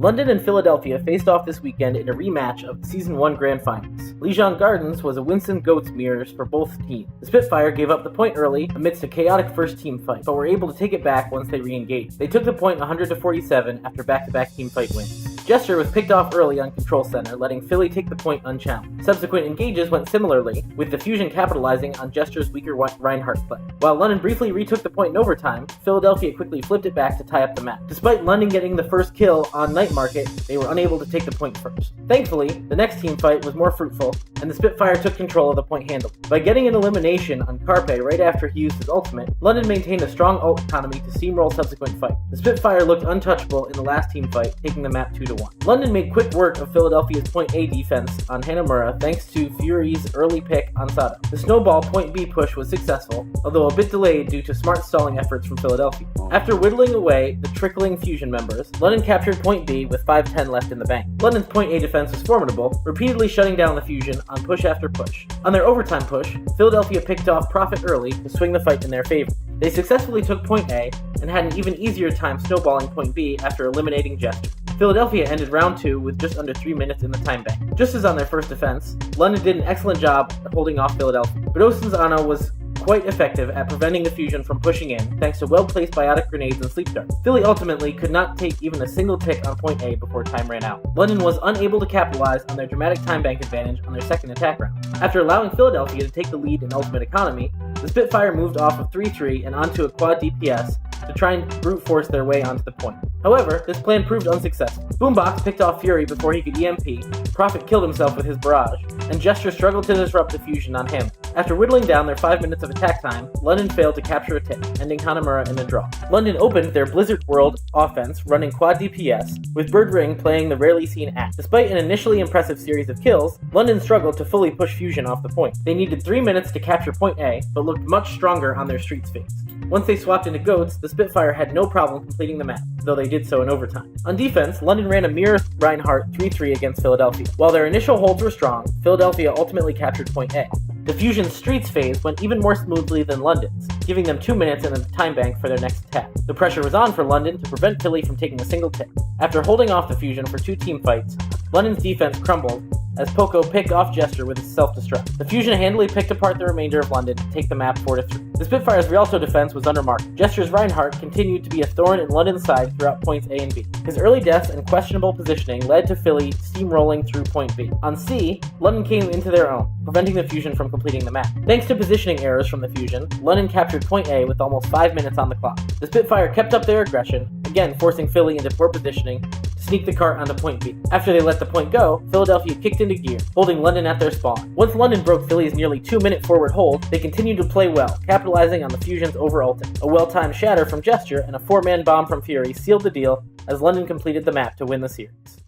London and Philadelphia faced off this weekend in a rematch of the Season 1 Grand Finals. Lejeune Gardens was a Winston Goats mirrors for both teams. The Spitfire gave up the point early amidst a chaotic first team fight, but were able to take it back once they re-engaged. They took the point 100-47 after back-to-back team fight wins. Jester was picked off early on Control Center, letting Philly take the point unchallenged. Subsequent engages went similarly, with the Fusion capitalizing on Jester's weaker Reinhardt play. While London briefly retook the point in overtime, Philadelphia quickly flipped it back to tie up the match. Despite London getting the first kill on Night Market, they were unable to take the point first. Thankfully, the next team fight was more fruitful, and the Spitfire took control of the point handle. By getting an elimination on Carpe right after he used his ultimate, London maintained a strong ult economy to steamroll subsequent fight. The Spitfire looked untouchable in the last team fight, taking the map 2-1. London made quick work of Philadelphia's point A defense on Hanamura thanks to Fury's early pick on Sato. The snowball point B push was successful, although a bit delayed due to smart stalling efforts from Philadelphia. After whittling away the trickling Fusion members, London captured point B with 5:10 left in the bank. London's point A defense was formidable, repeatedly shutting down the Fusion on push after push. On their overtime push, Philadelphia picked off Profit early to swing the fight in their favor. They successfully took point A and had an even easier time snowballing point B after eliminating Jester. Philadelphia ended round 2 with just under 3 minutes in the time bank. Just as on their first defense, London did an excellent job at holding off Philadelphia, but Osen's Ana was quite effective at preventing the Fusion from pushing in thanks to well-placed biotic grenades and sleep darts. Philly ultimately could not take even a single tick on point A before time ran out. London was unable to capitalize on their dramatic time bank advantage on their second attack round. After allowing Philadelphia to take the lead in ultimate economy, the Spitfire moved off of 3-3 and onto a quad DPS to try and brute force their way onto the point. However, this plan proved unsuccessful. Boombox picked off Fury before he could EMP, Prophet killed himself with his barrage, and Jester struggled to disrupt the Fusion on him. After whittling down their 5 minutes of attack time, London failed to capture a tick, ending Hanamura in a draw. London opened their Blizzard World offense running quad DPS, with Bird Ring playing the rarely seen act. Despite an initially impressive series of kills, London struggled to fully push Fusion off the point. They needed 3 minutes to capture point A, but looked much stronger on their streets phase. Once they swapped into Goats, the Spitfire had no problem completing the map, though they did so in overtime. On defense, London ran a mirror Reinhardt 3-3 against Philadelphia. While their initial holds were strong, Philadelphia ultimately captured point A. The Fusion's streets phase went even more smoothly than London's, giving them 2 minutes in the time bank for their next attack. The pressure was on for London to prevent Philly from taking a single tick. After holding off the Fusion for 2 team fights, London's defense crumbled as Poco picked off Jester with his self-destruct. The Fusion handily picked apart the remainder of London to take the map 4-3. The Spitfire's Rialto defense was undermarked. Jester's Reinhardt continued to be a thorn in London's side throughout points A and B. His early deaths and questionable positioning led to Philly steamrolling through point B. On C, London came into their own, preventing the Fusion from completing the map. Thanks to positioning errors from the Fusion, London captured point A with almost 5 minutes on the clock. The Spitfire kept up their aggression, again forcing Philly into poor positioning to sneak the cart onto point B. After they let the point go, Philadelphia kicked into gear, holding London at their spawn. Once London broke Philly's nearly 2-minute forward hold, they continued to play well, capitalizing on the Fusion's over-ulting. A well-timed shatter from Gesture and a 4-man bomb from Fury sealed the deal as London completed the map to win the series.